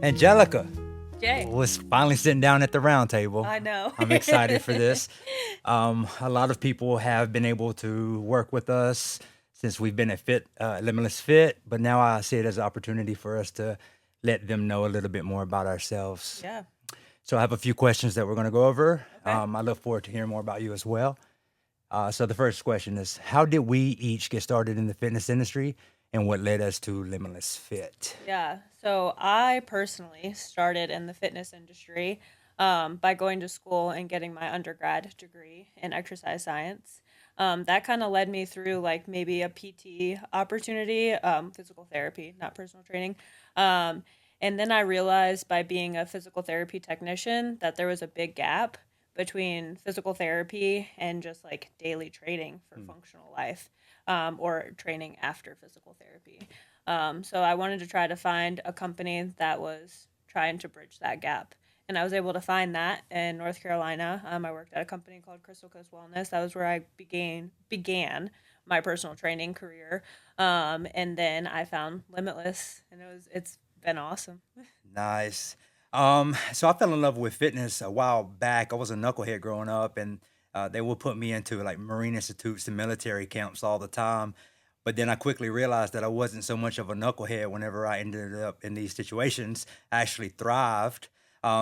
Angelica Jay. was finally sitting down at the round table. I know. I'm excited for this. A lot of people have been able to work with us since we've been at Limitless Fit, but now I see it as an opportunity for us to let them know a little bit more about ourselves. Yeah. So I have a few questions that we're going to go over. Okay. I look forward to hearing more about you as well. So the first question is, how did we each get started in the fitness industry and what led us to Limitless Fit? Yeah. So I personally started in the fitness industry by going to school and getting my undergrad degree in exercise science. That kind of led me through like maybe a PT opportunity, physical therapy, not personal training. And then I realized by being a physical therapy technician that there was a big gap between physical therapy and just like daily training for functional life, or training after physical therapy. So I wanted to try to find a company that was trying to bridge that gap. And I was able to find that in North Carolina. I worked at a company called Crystal Coast Wellness. That was where I began my personal training career. And then I found Limitless, and it's been awesome. Nice. So I fell in love with fitness a while back. I was a knucklehead growing up, and they would put me into like Marine Institutes and military camps all the time. But then I quickly realized that I wasn't so much of a knucklehead whenever I ended up in these situations. I actually thrived.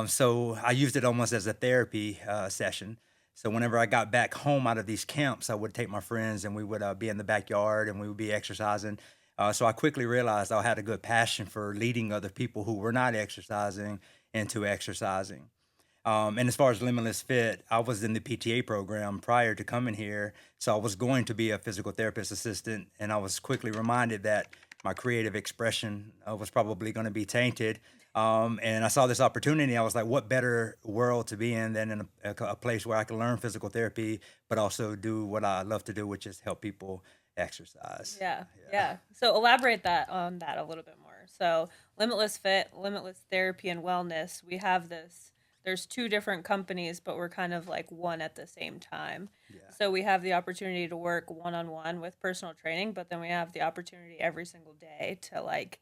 So I used it almost as a therapy session. So whenever I got back home out of these camps, I would take my friends and we would be in the backyard and we would be exercising. So I quickly realized I had a good passion for leading other people who were not exercising into exercising. And as far as Limitless Fit, I was in the PTA program prior to coming here. So I was going to be a physical therapist assistant. And I was quickly reminded that my creative expression was probably going to be tainted. And I saw this opportunity. I was like, what better world to be in than in a place where I can learn physical therapy, but also do what I love to do, which is help people exercise. Yeah, yeah. So elaborate that on that a little bit more. So Limitless Fit, Limitless Therapy and Wellness, we have this. There's two different companies, but we're kind of like one at the same time. Yeah. So we have the opportunity to work one on one with personal training, but then we have the opportunity every single day to like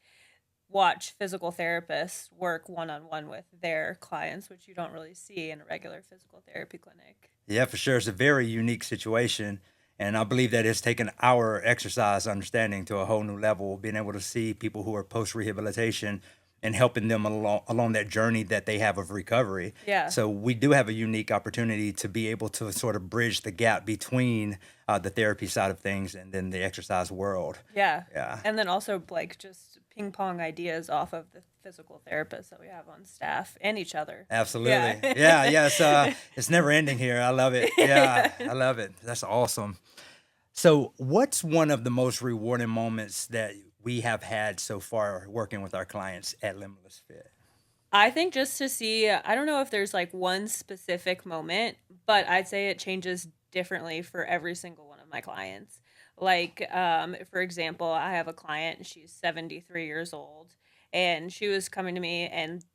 watch physical therapists work one on one with their clients, which you don't really see in a regular physical therapy clinic. Yeah, for sure. It's a very unique situation. And I believe that it's taken our exercise understanding to a whole new level, being able to see people who are post rehabilitation and helping them along that journey that they have of recovery. Yeah. So we do have a unique opportunity to be able to sort of bridge the gap between the therapy side of things and then the exercise world. Yeah. Yeah. And then also like just ping pong ideas off of the physical therapists that we have on staff and each other. Absolutely. Yeah. Yeah. It's never ending here. I love it. Yeah. I love it. That's awesome. So, what's one of the most rewarding moments that we have had so far working with our clients at Limitless Fit? I think just to see, I don't know if there's like one specific moment, but I'd say it changes differently for every single one of my clients. Like, for example, I have a client, she's 73 years old, and she was coming to me, and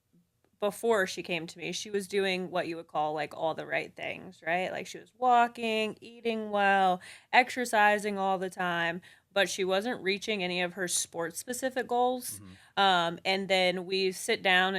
before she came to me, she was doing what you would call like all the right things, right? Like she was walking, eating well, exercising all the time, but she wasn't reaching any of her sports specific goals. Mhm. And then we sat down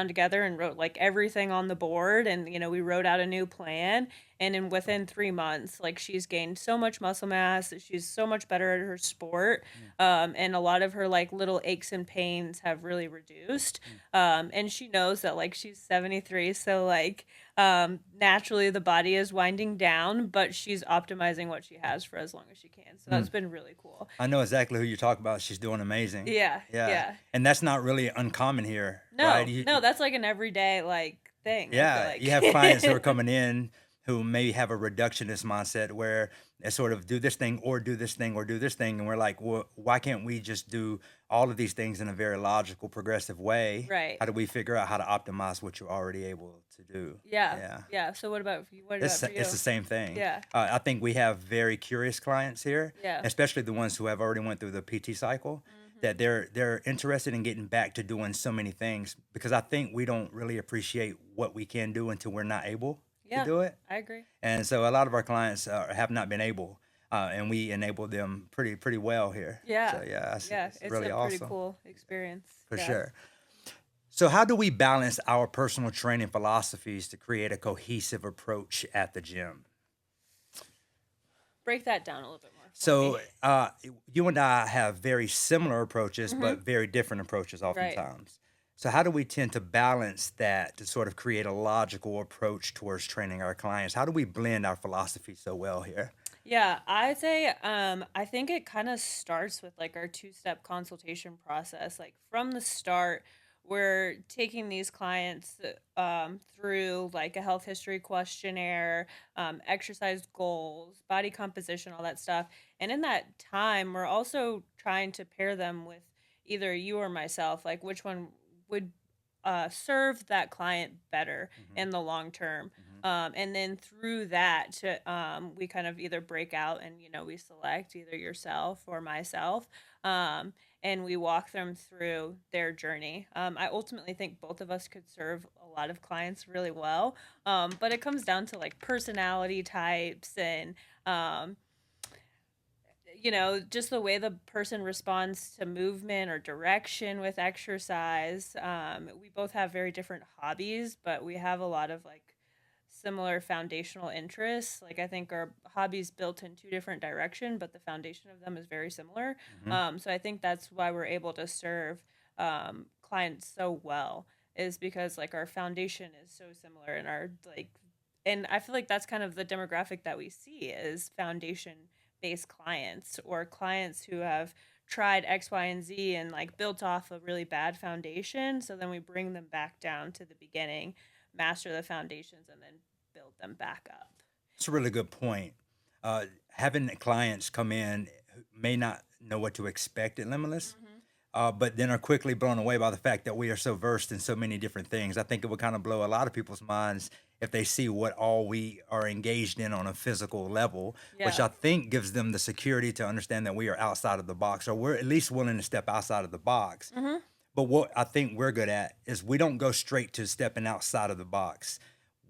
together and wrote like everything on the board, and we wrote out a new plan. And in within 3 months, like she's gained so much muscle mass, she's so much better at her sport, and a lot of her like little aches and pains have really reduced. And she knows that like she's 73, so like naturally the body is winding down, but she's optimizing what she has for as long as she can. So that's been really cool. I know exactly who you talk about. She's doing amazing. Yeah, Yeah. yeah. And that's not really uncommon here, No, right? no, that's like an everyday like thing. I feel Yeah, like. you have clients who are coming in who maybe have a reductionist mindset where they sort of do this thing or do this thing or do this thing. And we're like, well, why can't we just do all of these things in a very logical, progressive way? Right. How do we figure out how to optimize what you're already able to do? Yeah, Yeah. yeah. So what about you? What about It's, for you? it's the same thing. Yeah. I think we have very curious clients here, Yeah. especially the ones who have already went through the PT cycle, that they're interested in getting back to doing so many things because I think we don't really appreciate what we can do until we're not able to Yeah, do it. I agree. And so a lot of our clients have not been able, and we enable them pretty well here. Yeah. So yeah, Yeah, it's it's really a pretty awesome cool experience. for Yeah. sure. So, how do we balance our personal training philosophies to create a cohesive approach at the gym? Break that down a little bit more for me. So, you and I have very similar approaches, but Mhm. very different approaches Right. oftentimes. So, how do we tend to balance that to sort of create a logical approach towards training our clients? How do we blend our philosophy so well here? Yeah, I'd say I think it kind of starts with like our two-step consultation process. Like from the start, we're taking these clients through like a health history questionnaire, exercise goals, body composition, all that stuff. And in that time, we're also trying to pair them with either you or myself, like which one would serve that client better Hmm. in the long term. Hmm. And then through that, we kind of either break out and, we select either yourself or myself. Um, and we walk them through their journey. I ultimately think both of us could serve a lot of clients really well. But it comes down to like personality types and, um, just the way the person responds to movement or direction with exercise. We both have very different hobbies, but we have a lot of like similar foundational interests. Like I think our hobbies built in two different directions, but the foundation of them is very similar. Hmm. So I think that's why we're able to serve clients so well is because like our foundation is so similar and our like and I feel like that's kind of the demographic that we see is foundation based clients or clients who have tried X, Y, and Z and like built off a really bad foundation. So then we bring them back down to the beginning, master the foundations, and then build them back up. It's a really good point. Having clients come in who may not know what to expect at Limitless, Mm-hmm. but then are quickly blown away by the fact that we are so versed in so many different things. I think it would kind of blow a lot of people's minds if they see what all we are engaged in on a physical level, which Yeah. I think gives them the security to understand that we are outside of the box, or we're at least willing to step outside of the box. Mm-hmm. But what I think we're good at is we don't go straight to stepping outside of the box.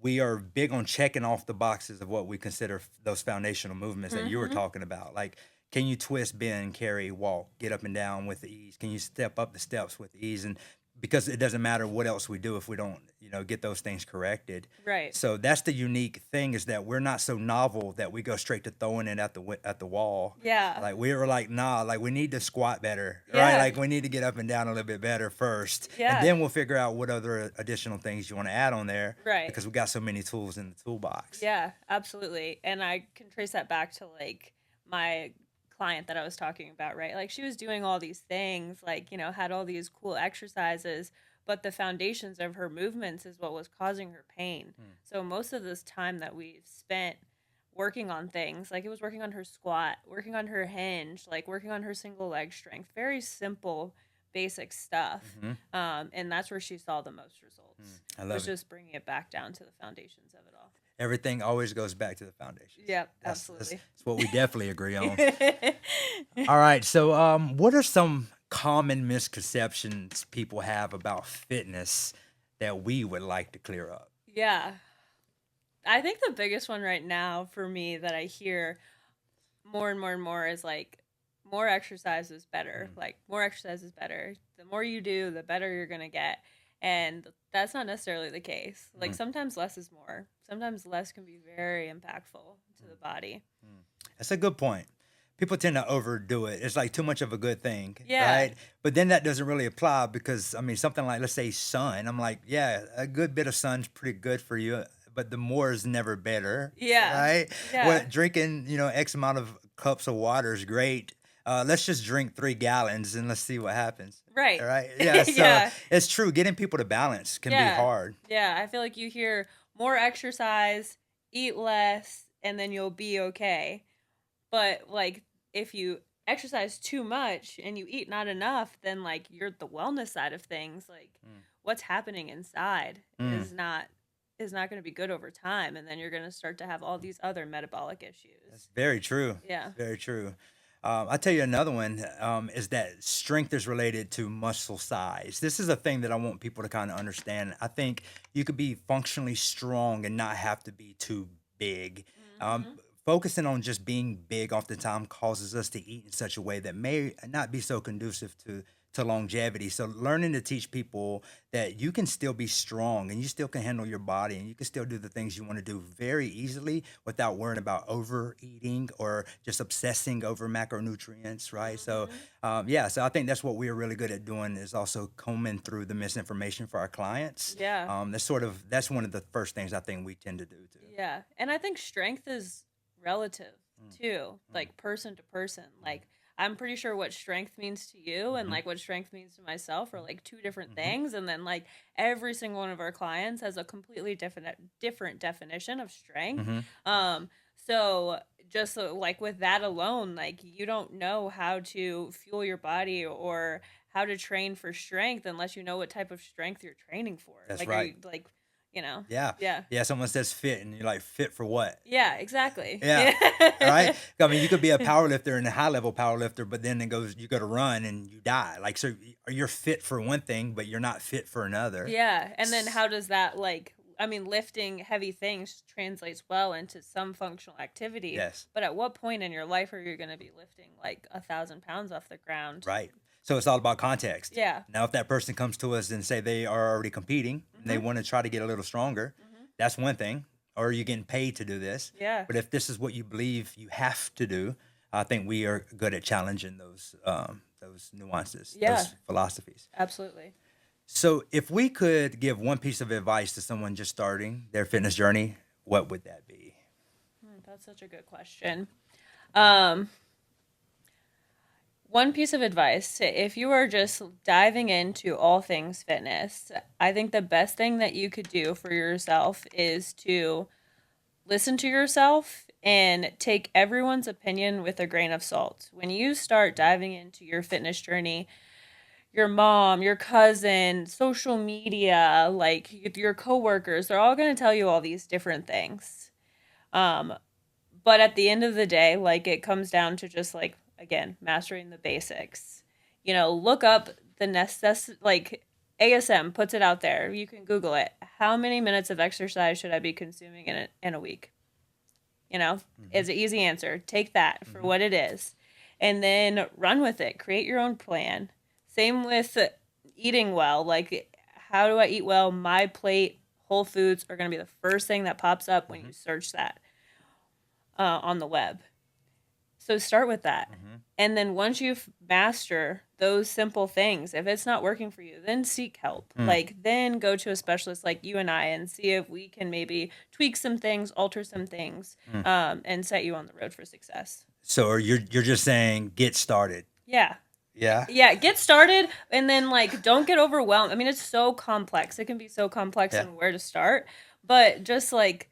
We are big on checking off the boxes of what we consider those foundational movements that you were Mm-hmm. talking about. Like, can you twist, bend, carry, walk, get up and down with ease? Can you step up the steps with ease? And because it doesn't matter what else we do if we don't, get those things corrected. Right. So that's the unique thing is that we're not so novel that we go straight to throwing it at the wall. Yeah. Like we were like, nah, like we need to squat better, right? Yeah. Like we need to get up and down a little bit better first, and Yeah. then we'll figure out what other additional things you want to add on there Right. because we got so many tools in the toolbox. Yeah, absolutely. And I can trace that back to like my client that I was talking about, right? Like she was doing all these things, like, had all these cool exercises, but the foundations of her movements is what was causing her pain. Hmm. So most of this time that we've spent working on things, like it was working on her squat, working on her hinge, like working on her single leg strength, very simple, basic stuff. Hmm. And that's where she saw the most results, I was love it. just bringing it back down to the foundations of it all. Everything always goes back to the foundations. Yep, That's absolutely. what we definitely agree on. All right. So, what are some common misconceptions people have about fitness that we would like to clear up? Yeah. I think the biggest one right now for me that I hear more and more and more is like more exercise is better. Mm. Like more exercise is better. The more you do, the better you're going to get. And that's not necessarily the case. Like Mm. sometimes less is more. Sometimes less can be very impactful to the body. Mm. That's a good point. People tend to overdo it. It's like too much of a good thing, Yeah. right? But then that doesn't really apply because I mean something like let's say sun. I'm like, yeah, a good bit of sun's pretty good for you, but the more is never better, Yeah. right? Yeah. What drinking, X amount of cups of water is great. Let's just drink 3 gallons and let's see what happens. Right. All right. Yeah. So Yeah. it's true. Getting people to balance can be Yeah. hard. Yeah. I feel like you hear more exercise, eat less, and then you'll be okay. But like if you exercise too much and you eat not enough, then like you're the wellness side of things, like Mm. what's happening inside Mm. is not going to be good over time, and then you're going to start to have all these other metabolic That's issues. very true. Yeah. Very true. I'll tell you another one is that strength is related to muscle size. This is a thing that I want people to kind of understand. I think you could be functionally strong and not have to be too big. Um, Mhm. Focusing on just being big oftentimes causes us to eat in such a way that may not be so conducive to to longevity. So learning to teach people that you can still be strong and you still can handle your body and you can still do the things you want to do very easily without worrying about overeating or just obsessing over macronutrients, right? So Mhm. yeah, so I think that's what we're really good at doing is also combing through the misinformation for our clients. Yeah. That's one of the first things I think we tend to do too. Yeah. And I think strength is relative Mm, too, mm, like person to person. mm, Like I'm pretty sure what strength means to you and mhm, like what strength means to myself are like two different mhm, things. And then like every single one of our clients has a completely different definition of strength. mhm. Um, so just so, like with that alone, like you don't know how to fuel your body or how to train for strength unless you know what type of strength you're training for. That's Like, are right. you like, you know, Yeah. yeah. Yeah. Someone says fit and you're like, fit for what? Yeah, exactly. Yeah. Yeah. Right. I mean, you could be a power lifter and a high level power lifter, but then it goes, you go to run and you die. Like, so you're fit for one thing, but you're not fit for another. Yeah, and then S- how does that like I mean, lifting heavy things translates well into some functional activity, Yes. but at what point in your life are you going to be lifting like 1,000 pounds off the ground? Right. So it's all about context. Yeah. Now, if that person comes to us and say they are already competing and they Mhm. want to try to get a little stronger, Mhm. that's one thing. Or you're getting paid to do this. Yeah. But if this is what you believe you have to do, I think we are good at challenging those nuances, Yeah, those philosophies. absolutely. So, if we could give one piece of advice to someone just starting their fitness journey, what would that be? That's such a good question. Um One piece of advice, if you are just diving into all things fitness, I think the best thing that you could do for yourself is to listen to yourself and take everyone's opinion with a grain of salt. When you start diving into your fitness journey, your mom, your cousin, social media, like your coworkers, they're all going to tell you all these different things. Um, but at the end of the day, like it comes down to just like again, mastering the basics. You know, look up the like ASM puts it out there. You can Google it. How many minutes of exercise should I be consuming in a week? You know, Hmm. is an easy answer. Take that for Hmm. what it is, and then run with it. Create your own plan. Same with eating well. Like, how do I eat well? My plate, Whole Foods are going to be the first thing that pops up when Hmm. you search that on the web. So start with that. Hmm. And then once you master those simple things, if it's not working for you, then seek help. Mm. Like then go to a specialist like you and I and see if we can maybe tweak some things, alter some things, Mm. and set you on the road for success. So, or you're just saying get started. Yeah. Yeah. Yeah, get started and then like don't get overwhelmed. I mean, it's so complex. It can be so complex Yeah. on where to start, but just like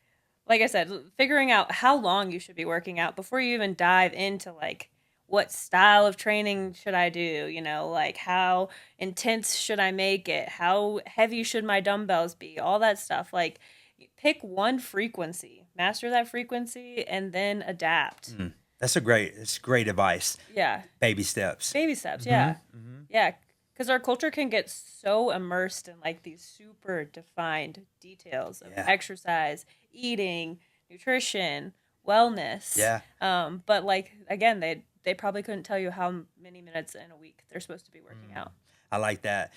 I said, figuring out how long you should be working out before you even dive into like what style of training should I do, you know, like how intense should I make it? How heavy should my dumbbells be? All that stuff. Like pick one frequency, master that frequency and then adapt. Mm. It's great advice. Yeah. Baby steps. Baby steps, Hmm. yeah. Hmm. Yeah, because our culture can get so immersed in like these super defined details of Yeah. exercise, eating, nutrition, wellness. Yeah. But like again, they probably couldn't tell you how many minutes in a week they're supposed to be working Mm. out. I like that.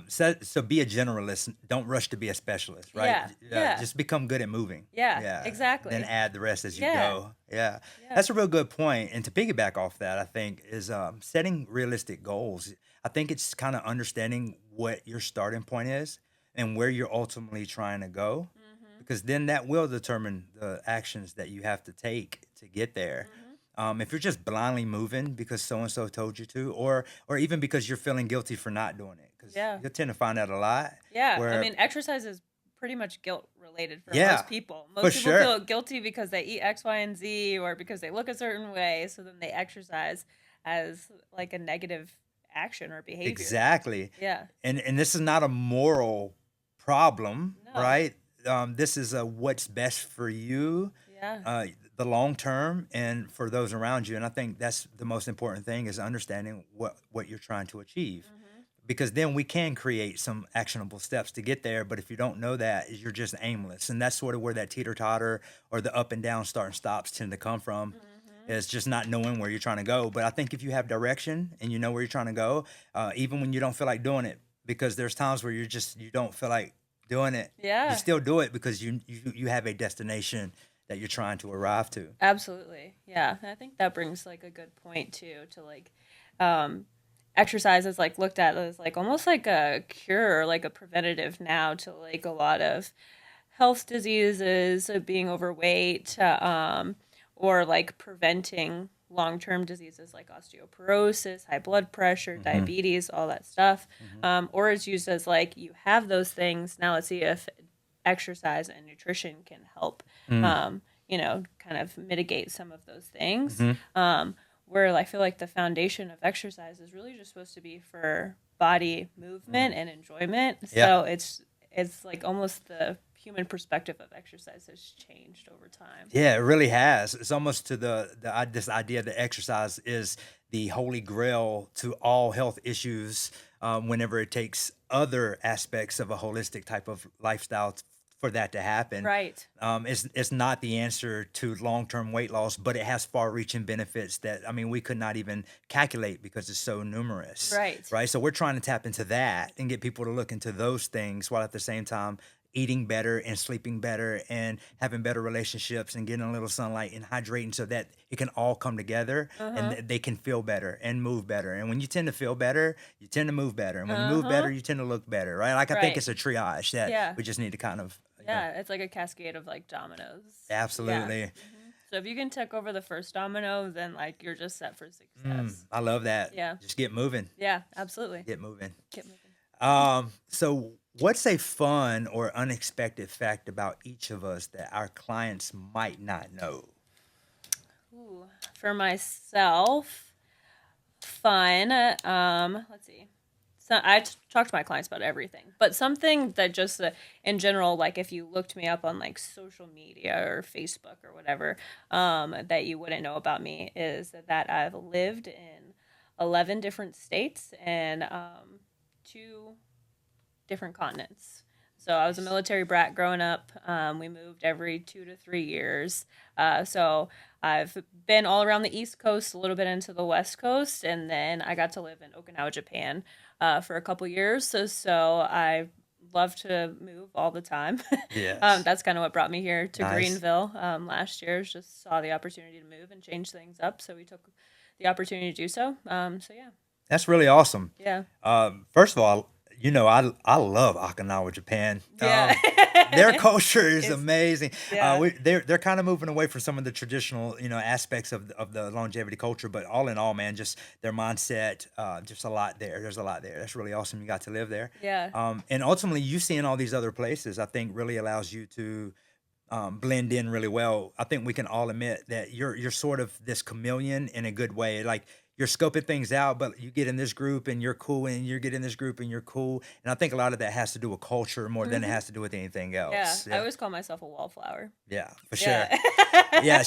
So be a generalist. Don't rush to be a specialist, right? Yeah, yeah, Just become good at moving. yeah, Yeah. Then exactly. add the rest as you Yeah, go. Yeah. yeah. That's a real good point. And to piggyback off that, I think is setting realistic goals. I think it's kind of understanding what your starting point is and where you're ultimately trying to go, Mhm. because then that will determine the actions that you have to take to get there. Mhm. If you're just blindly moving because so and so told you to, or even because you're feeling guilty for not doing it, because Yeah. you'll tend to find out a lot Yeah, I where, mean, exercise is pretty much guilt related for yeah, most people. for Most people sure, feel guilty because they eat X, Y, and Z or because they look a certain way, so then they exercise as like a negative action or behavior. exactly. Yeah. And this is not a moral problem, No. right? This is a what's best for you, Yeah. uh, the long term, and for those around you. And I think that's the most important thing is understanding what you're trying to achieve, Mhm. because then we can create some actionable steps to get there. But if you don't know that, you're just aimless, and that's sort of where that teeter totter or the up and down start and stops tend to come from. Mhm. It's just not knowing where you're trying to go. But I think if you have direction and you know where you're trying to go, even when you don't feel like doing it, because there's times where you don't feel like doing it, you Yeah. still do it because you have a destination that you're trying to arrive to. Absolutely. Yeah. And I think that brings like a good point too to like um exercise is like looked at as like almost like a cure, like a preventative now to like a lot of health diseases, being overweight, or like preventing long-term diseases like osteoporosis, high blood pressure, Hmm. diabetes, all that stuff. Hmm. Or it's used as like you have those things. Now let's see if exercise and nutrition can help, kind of mitigate some of those things. Hmm. Where I feel like the foundation of exercise is really just supposed to be for body movement Hmm. and enjoyment. Yeah. So it's like almost the human perspective of exercise has changed over time. Yeah, it really has. It's almost to this idea that exercise is the holy grail to all health issues. Whenever it takes other aspects of a holistic type of lifestyle for that to happen, Right. it's not the answer to long term weight loss, but it has far reaching benefits that I mean we could not even calculate because it's so numerous, Right. right? So we're trying to tap into that and get people to look into those things while at the same time eating better and sleeping better and having better relationships and getting a little sunlight and hydrating so that it can all come together and Uh-huh. they can feel better and move better. And when you tend to feel better, you tend to move better. And when you move Uh-huh. better, you tend to look better, right? Like I think Right. it's a triage that Yeah. we just need to kind of, Yeah. It's like a cascade of like dominoes. Yeah. absolutely. So if you can take over the first domino, then like you're just set for success. I love that. Yeah. Just get moving, Yeah. Absolutely. get moving. Get moving. So what's a fun or unexpected fact about each of us that our clients might not know? Ooh. For myself, fun. Let's see. So talk to my clients about everything, but something that just in general, like if you looked me up on like social media or Facebook or whatever, that you wouldn't know about me is that I've lived in 11 different states and two different continents. So I was a Nice. military brat growing up. We moved every 2 to 3 years. So I've been all around the East Coast, a little bit into the West Coast, and then I got to live in Okinawa, Japan, for a couple years. So I love to move all the time. Yes. That's kind of what brought me here to Nice. Greenville last year. Just saw the opportunity to move and change things up, so we took the opportunity to do so. So yeah, That's really awesome. yeah, First of all, I love Okinawa, Japan. yeah. Their culture is It's amazing. yeah. They're kind of moving away from some of the traditional aspects of the longevity culture, but all in all, man, just their mindset, just a lot there. There's a lot there. That's really awesome. You got to live there, Yeah. and ultimately, you seeing all these other places, I think, really allows you to blend in really well. I think we can all admit that you're sort of this chameleon in a good way. Like you're scoping things out, but you get in this group and you're cool, and you get in this group and you're cool. And I think a lot of that has to do with culture more than it Mhm. has to do with anything Yeah. else. I Yeah, always call myself a wallflower. yeah, for sure. Yeah. Yeah,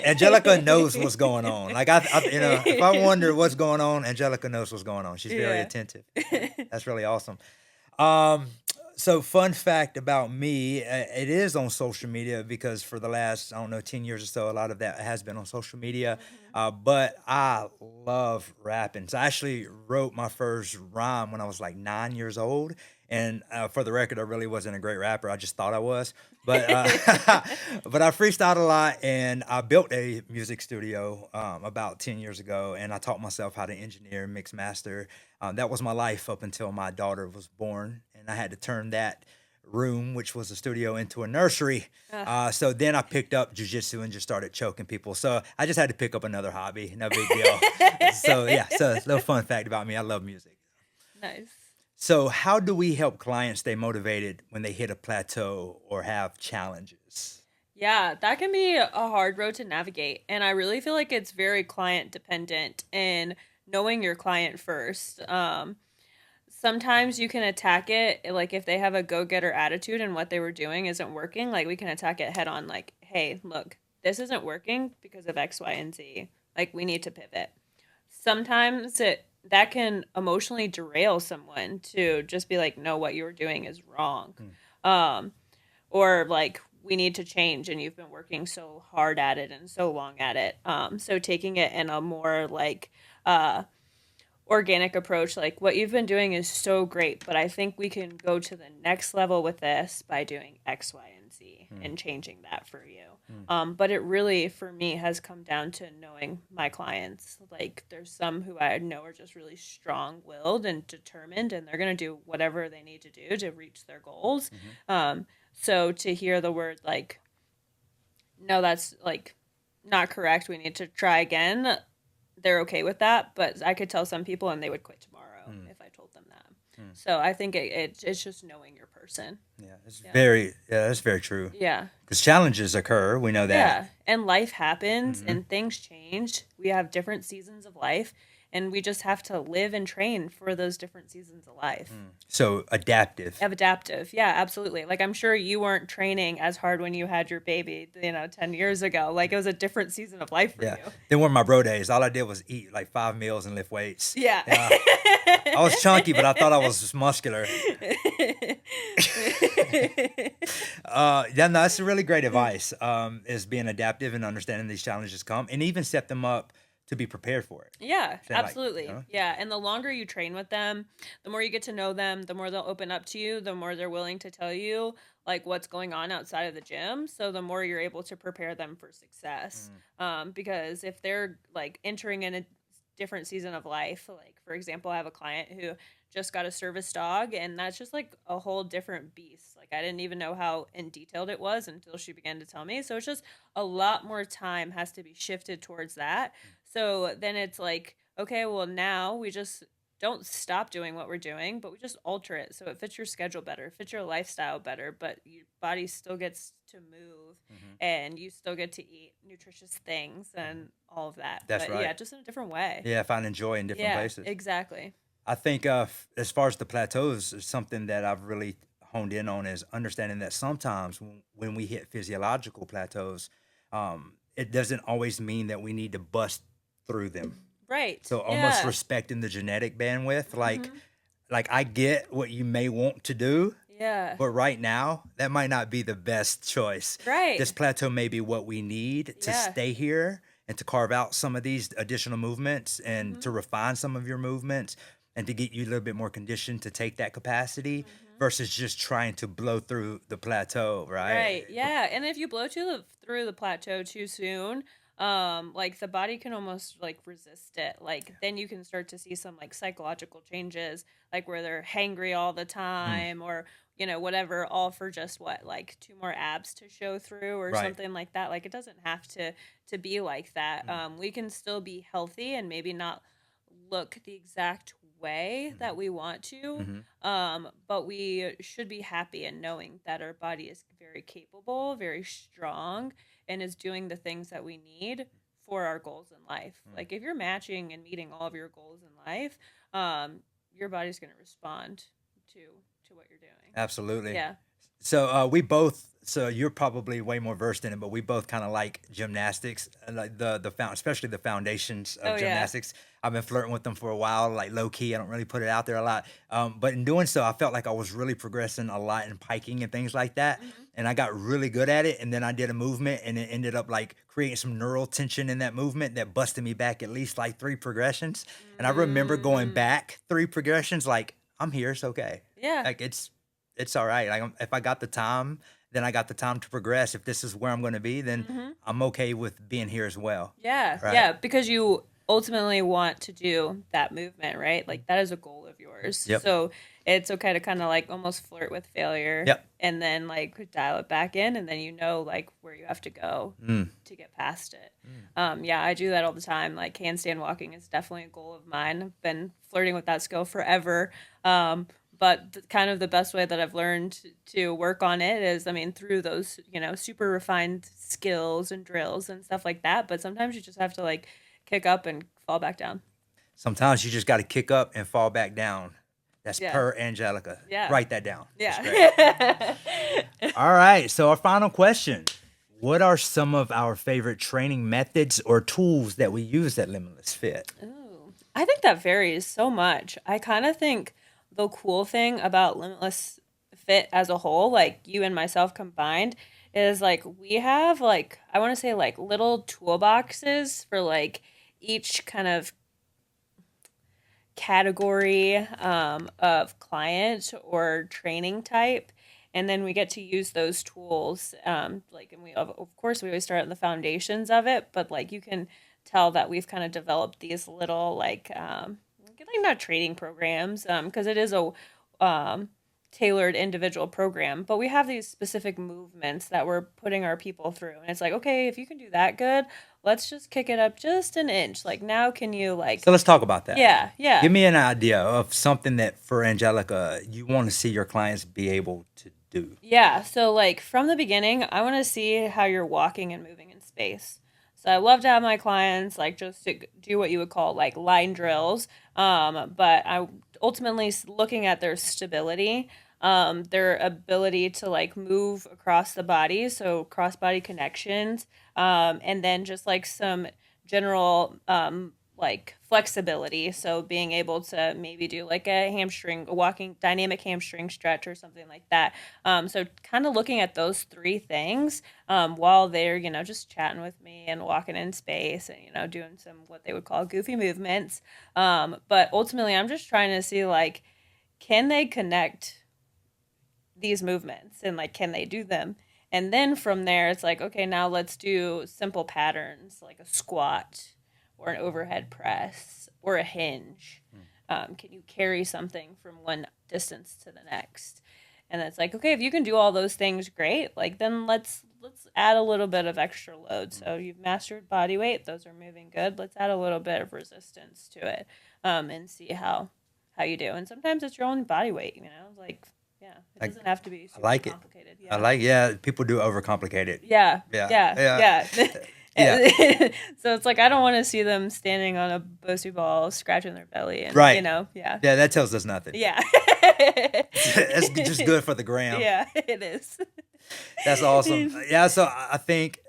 Angelica knows what's going on. Like if I wonder what's going on, Angelica knows what's going on. She's very Yeah. attentive. Yeah, that's really awesome. Um, so fun fact about me, it is on social media because for the last, I don't know, 10 years or so, a lot of that has been on social media. Mhm. But I love rapping. So I actually wrote my first rhyme when I was like 9 years old. And for the record, I really wasn't a great rapper. I just thought I was. But but I freestyled a lot, and I built a music studio about 10 years ago, and I taught myself how to engineer, mix, master. That was my life up until my daughter was born, and I had to turn that room, which was a studio, into a nursery. Ugh. So then I picked up jujitsu and just started choking people. So I just had to pick up another hobby. No big deal. So yeah, so a little fun fact about me: I love music. Nice. So how do we help clients stay motivated when they hit a plateau or have challenges? Yeah, that can be a hard road to navigate. And I really feel like it's very client dependent and knowing your client first. Sometimes you can attack it, like if they have a go-getter attitude and what they were doing isn't working, like we can attack it head on, like, hey, look, this isn't working because of X, Y, and Z. Like we need to pivot. Sometimes it that can emotionally derail someone to just be like, no, what you were doing is wrong. Mm. Um, or like we need to change and you've been working so hard at it and so long at it. So taking it in a more like organic approach, like what you've been doing is so great, but I think we can go to the next level with this by doing X, Y, and Z and changing that for you. But it really, for me, has come down to knowing my clients. Like there's some who I know are just really strong-willed and determined, and they're going to do whatever they need to do to reach their goals. So to hear the word like, no, that's like not correct, we need to try again, they're okay with that, but I could tell some people and they would quit tomorrow if I told them that. So I think it's just knowing your person. Yeah, that's very true. Yeah. Because challenges occur, we know that. Yeah, and life happens and things change. We have different seasons of life, and we just have to live and train for those different seasons of life. So adaptive. Adaptive, yeah, absolutely. Like I'm sure you weren't training as hard when you had your baby, 10 years ago. Like it was a different season of life for you. They were my bro days. All I did was eat like 5 meals and lift weights. Yeah. I was chunky, but I thought I was just muscular. No, that's really great advice. Is being adaptive and understanding these challenges come, and even set them up to be prepared for it. Yeah, Saying absolutely. Yeah, and the longer you train with them, the more you get to know them, the more they'll open up to you, the more they're willing to tell you like what's going on outside of the gym. So the more you're able to prepare them for success. Because if they're like entering in a different season of life, like for example, I have a client who just got a service dog, and that's just like a whole different beast. Like I didn't even know how in detailed it was until she began to tell me. So it's just a lot more time has to be shifted towards that. So then it's like, okay, well now we just don't stop doing what we're doing, but we just alter it so it fits your schedule better, fits your lifestyle better, but your body still gets to move and you still get to eat nutritious things and all of that. That's but right. Yeah, just in a different way. Yeah, finding joy in different places. Exactly. I think as far as the plateaus, something that I've really honed in on is understanding that sometimes when we hit physiological plateaus, it doesn't always mean that we need to bust through them. Right. So almost respecting the genetic bandwidth, like I get what you may want to do, but right now that might not be the best choice. Right. This plateau may be what we need to stay here and to carve out some of these additional movements and to refine some of your movements and to get you a little bit more conditioned to take that capacity versus just trying to blow through the plateau, right? Right. Yeah. And if you blow through the plateau too soon, like the body can almost like resist it. Like then you can start to see some like psychological changes, like where they're hangry all the time or, whatever, all for just like 2 more abs to show through or something like that. Like it doesn't have to be like that. We can still be healthy and maybe not look the exact way that we want to, but we should be happy in knowing that our body is very capable, very strong, and is doing the things that we need for our goals in life. Like if you're matching and meeting all of your goals in life, your body's going to respond to what you're doing. Absolutely. Yeah. So so you're probably way more versed in it, but we both kind of like gymnastics, like especially the foundations of gymnastics. I've been flirting with them for a while, like low key. I don't really put it out there a lot. But in doing so, I felt like I was really progressing a lot in piking and things like that. And I got really good at it. And then I did a movement and it ended up like creating some neural tension in that movement that busted me back at least like 3 progressions. And I remember going back 3 progressions, like I'm here. It's okay. Yeah. Like it's all right. Like if I got the time, then I got the time to progress. If this is where I'm going to be, then I'm okay with being here as well. Yeah. Right? Yeah. Because you ultimately want to do that movement, right? Like that is a goal of yours. Yep. So it's okay to kind of like almost flirt with failure. Yep. And then like dial it back in, and then like where you have to go to get past it. Yeah, I do that all the time. Like handstand walking is definitely a goal of mine. I've been flirting with that skill forever. But kind of the best way that I've learned to work on it is, through those, super refined skills and drills and stuff like that. But sometimes you just have to like kick up and fall back down. Sometimes you just got to kick up and fall back down. That's per Angelica. Yeah. Write that down. Yeah. All right. So our final question. What are some of our favorite training methods or tools that we use at Limitless Fit? Ooh, I think that varies so much. I kind of think the cool thing about Limitless Fit as a whole, like you and myself combined, is like we have like I want to say like little toolboxes for like each kind of category of client or training type. And then we get to use those tools. Like, and we, of course, we always start at the foundations of it, but like you can tell that we've kind of developed these little, like not training programs, because it is a um, tailored individual program, but we have these specific movements that we're putting our people through. And it's like, okay, if you can do that good, let's just kick it up just an inch. Like, now can you, like, So let's talk about that. yeah, yeah. Give me an idea of something that for Angelica you want to see your clients be able to do. Yeah, so like from the beginning, I want to see how you're walking and moving in space. So I love to have my clients like just to do what you would call like line drills, but I ultimately looking at their stability, their ability to like move across the body, so cross body connections, and then just like some general like flexibility. So being able to maybe do like a walking dynamic hamstring stretch or something like that. So kind of looking at those three things while they're, just chatting with me and walking in space and, doing some what they would call goofy movements. But ultimately, I'm just trying to see like, can they connect these movements and like, can they do them? And then from there, it's like, okay, now let's do simple patterns like a squat or an overhead press or a hinge. Can you carry something from one distance to the next? And it's like, okay, if you can do all those things, great. Like then let's add a little bit of extra load. So you've mastered body weight; those are moving good. Let's add a little bit of resistance to it, and see how you do. And sometimes it's your own body weight. Like yeah, it Like, doesn't have to be I super like it. complicated. I Yeah. like, yeah, people do overcomplicate it. Yeah, Yeah, yeah, yeah, yeah. yeah. So it's like I don't want to see them standing on a Bosu ball, scratching their belly, and Right. yeah, Yeah, that tells us nothing. yeah, It's just good for the gram. yeah, it is. That's awesome. Yeah, so I think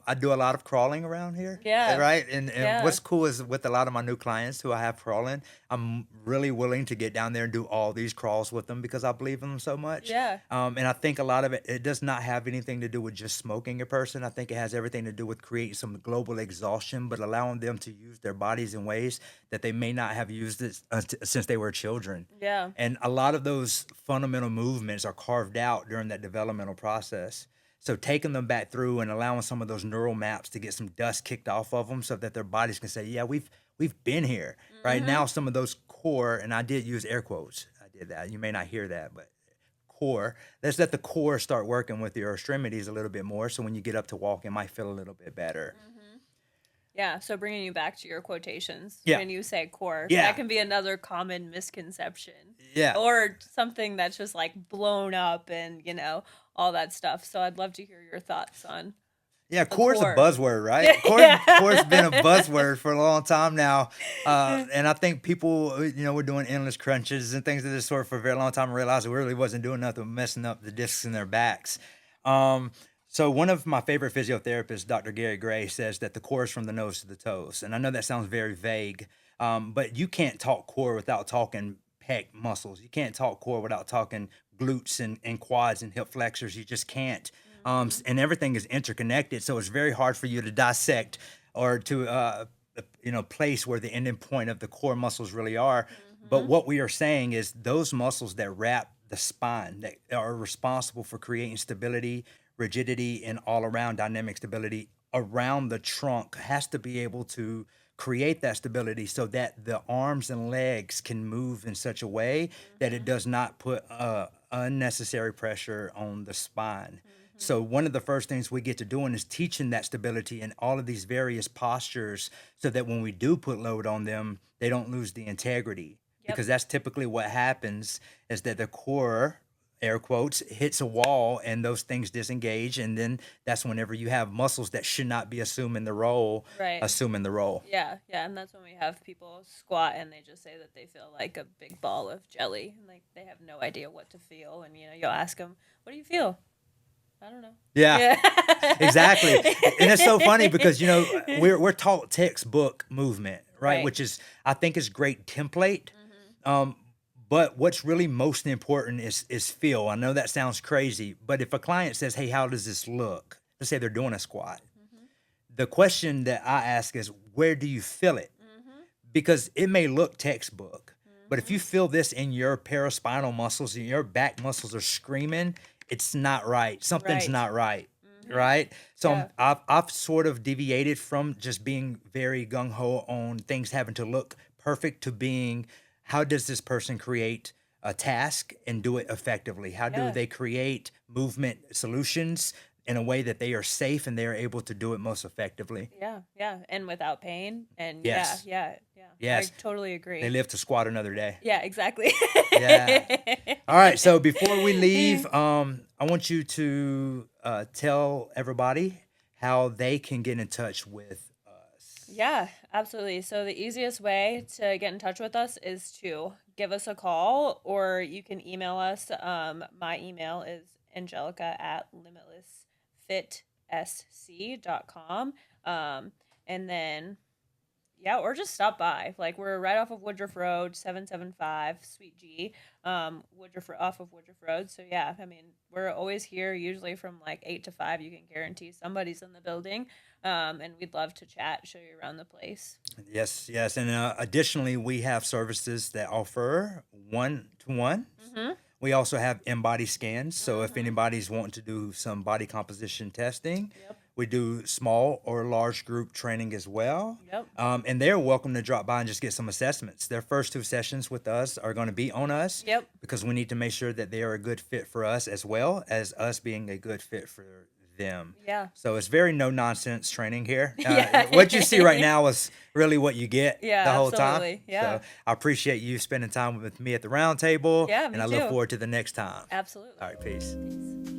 I do a lot of crawling around here, Yeah, right? And yeah, what's cool is with a lot of my new clients who I have crawling, I'm really willing to get down there and do all these crawls with them because I believe in them so much. yeah. And I think a lot of it does not have anything to do with just smoking a person. I think it has everything to do with creating some global exhaustion, but allowing them to use their bodies in ways that they may not have used it since they were children. Yeah. And a lot of those fundamental movements are carved out during that developmental process. So taking them back through and allowing some of those neural maps to get some dust kicked off of them so that their bodies can say, yeah, we've been here. Right Mm-hmm. now, some of those core, and I did use air quotes. I did that. You may not hear that, but core. Let's let the core start working with your extremities a little bit more. So when you get up to walk, it might feel a little bit better. Mm-hmm. Yeah. So bringing you back to your quotations, Yeah. when you say core, Yeah. that can be another common misconception, Yeah. or something that's just like blown up and all that stuff. So I'd love to hear your thoughts on Yeah, a core's a core. buzzword, right? Core's Yeah. been a buzzword for a long time now, and I think people, were doing endless crunches and things of this sort for a very long time and realized it really wasn't doing nothing but messing up the discs in their backs. Um, so one of my favorite physiotherapists, Dr. Gary Gray, says that the core is from the nose to the toes, and I know that sounds very vague, but you can't talk core without talking pec muscles. You can't talk core without talking glutes and quads and hip flexors. You just can't. Mm-hmm. And everything is interconnected. So it's very hard for you to dissect or to place where the ending point of the core muscles really are. But Mm-hmm. what we are saying is those muscles that wrap the spine that are responsible for creating stability, rigidity, and all around dynamic stability around the trunk has to be able to create that stability so that the arms and legs can move in such a way that it Mm-hmm. does not put unnecessary pressure on the spine. Mm-hmm. So one of the first things we get to doing is teaching that stability in all of these various postures so that when we do put load on them, they don't lose the integrity. Yep. Because that's typically what happens is that the core, air quotes, hits a wall and those things disengage. And then that's whenever you have muscles that should not be Right. assuming the role. Yeah, yeah, and that's when we have people squat and they just say that they feel like a big ball of jelly, and like they have no idea what to feel. And you'll ask them, "What do you feel?" I don't know. Yeah. Yeah. Exactly. And it's so funny because we're taught textbook movement, right? Right. Which is I think is great template. Mhm. Um, But what's really most important is feel. I know that sounds crazy, but if a client says, "Hey, how does this look?" Let's say they're doing a squat. Mhm. The question that I ask is, "Where do you feel it?" Mhm. Because it may look textbook, but if Mhm. you feel this in your paraspinal muscles and your back muscles are screaming, it's not right. Something's Right. not right. Mhm. Right. So Yeah. I've sort of deviated from just being very gung ho on things having to look perfect to being, how does this person create a task and do it effectively? How do Yeah. they create movement solutions in a way that they are safe and they are able to do it most effectively? Yeah. Yeah. And without pain. And yeah. Yes. Yeah. Yeah. I Yes. totally They agree. live to squat another day. Yeah, exactly. Yeah. All right. So before we leave, I want you to tell everybody how they can get in touch with us. Yeah, absolutely. So the easiest way to get in touch with us is to give us a call, or you can email us. My email is Angelica at limitlessfitsc.com. And then yeah, or just stop by. Like we're right off of Woodruff Road, 775 Suite G, Woodruff off of Woodruff Road. So yeah, I mean we're always here. Usually from like 8 to 5, you can guarantee somebody's in the building, and we'd love to chat, show you around the place. Yes, yes. And additionally, we have services that offer one-to-one. Mhm. We also have in-body scans. So if Mhm. anybody's wanting to do some body composition testing, Yep. we do small or large group training as well. Yep. And they're welcome to drop by and just get some assessments. Their first two sessions with us are going to be on us Yep. because we need to make sure that they are a good fit for us as well as us being a good fit for them. Yeah. So it's very no nonsense training here. Yeah. What you see right now is really what you get the Yeah, whole time. absolutely. So Yeah. I appreciate you spending time with me at the round table, Yeah, and me I look too. forward to the next time. All Absolutely. right, peace. Peace.